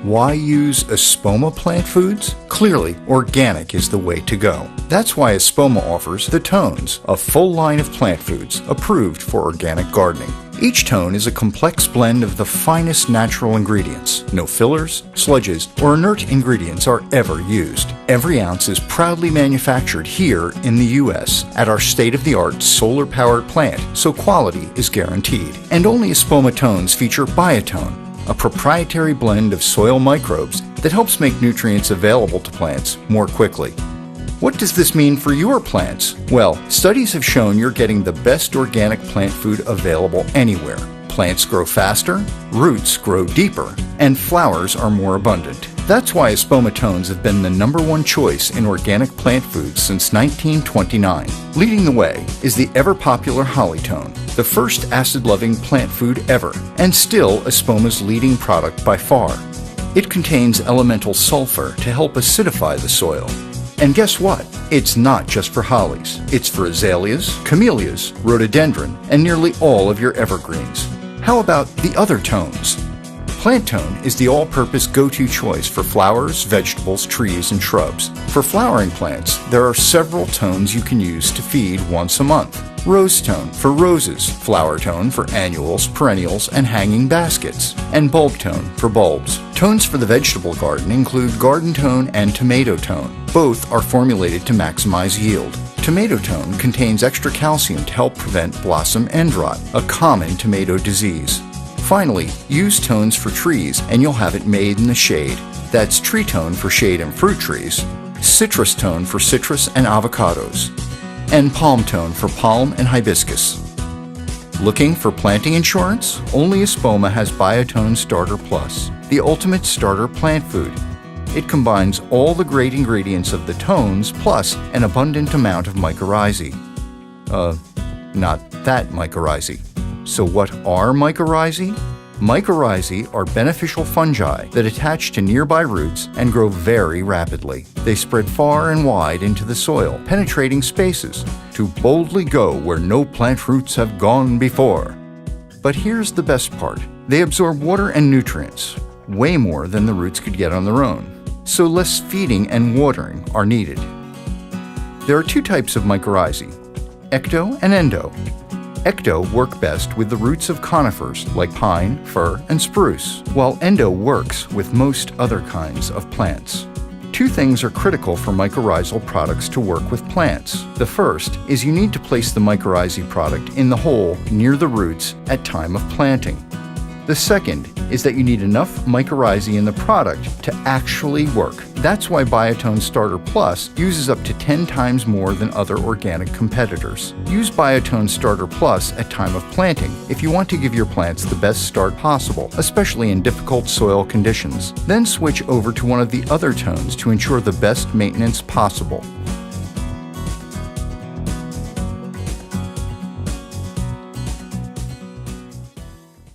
Why use Espoma plant foods? Clearly, organic is the way to go. That's why Espoma offers the Tones, a full line of plant foods approved for organic gardening. Each tone is a complex blend of the finest natural ingredients. No fillers, sludges, or inert ingredients are ever used. Every ounce is proudly manufactured here in the U.S. at our state-of-the-art solar-powered plant, so quality is guaranteed. And only Espoma tones feature Biotone, a proprietary blend of soil microbes that helps make nutrients available to plants more quickly. What does this mean for your plants? Well, studies have shown you're getting the best organic plant food available anywhere. Plants grow faster, roots grow deeper, and flowers are more abundant. That's why Espoma tones have been the #1 choice in organic plant foods since 1929. Leading the way is the ever-popular holly tone, the first acid-loving plant food ever, and still Espoma's leading product by far. It contains elemental sulfur to help acidify the soil. And guess what? It's not just for hollies. It's for azaleas, camellias, rhododendron, and nearly all of your evergreens. How about the other tones? Plant Tone is the all-purpose go-to choice for flowers, vegetables, trees, and shrubs. For flowering plants, there are several tones you can use to feed once a month. Rose Tone for roses, Flower Tone for annuals, perennials, and hanging baskets, and Bulb Tone for bulbs. Tones for the vegetable garden include Garden Tone and Tomato Tone. Both are formulated to maximize yield. Tomato Tone contains extra calcium to help prevent blossom end rot, a common tomato disease. Finally, use tones for trees and you'll have it made in the shade. That's Tree Tone for shade and fruit trees, Citrus Tone for citrus and avocados, and Palm Tone for palm and hibiscus. Looking for planting insurance? Only Espoma has Biotone Starter Plus, the ultimate starter plant food. It combines all the great ingredients of the tones plus an abundant amount of mycorrhizae. Not that mycorrhizae. So what are mycorrhizae? Mycorrhizae are beneficial fungi that attach to nearby roots and grow very rapidly. They spread far and wide into the soil, penetrating spaces to boldly go where no plant roots have gone before. But here's the best part. They absorb water and nutrients, way more than the roots could get on their own. So less feeding and watering are needed. There are two types of mycorrhizae, ecto and endo. Ecto work best with the roots of conifers like pine, fir, and spruce, while endo works with most other kinds of plants. Two things are critical for mycorrhizal products to work with plants. The first is you need to place the mycorrhizae product in the hole near the roots at time of planting. The second is that you need enough mycorrhizae in the product to actually work. That's why Biotone Starter Plus uses up to 10 times more than other organic competitors. Use Biotone Starter Plus at time of planting if you want to give your plants the best start possible, especially in difficult soil conditions. Then switch over to one of the other tones to ensure the best maintenance possible.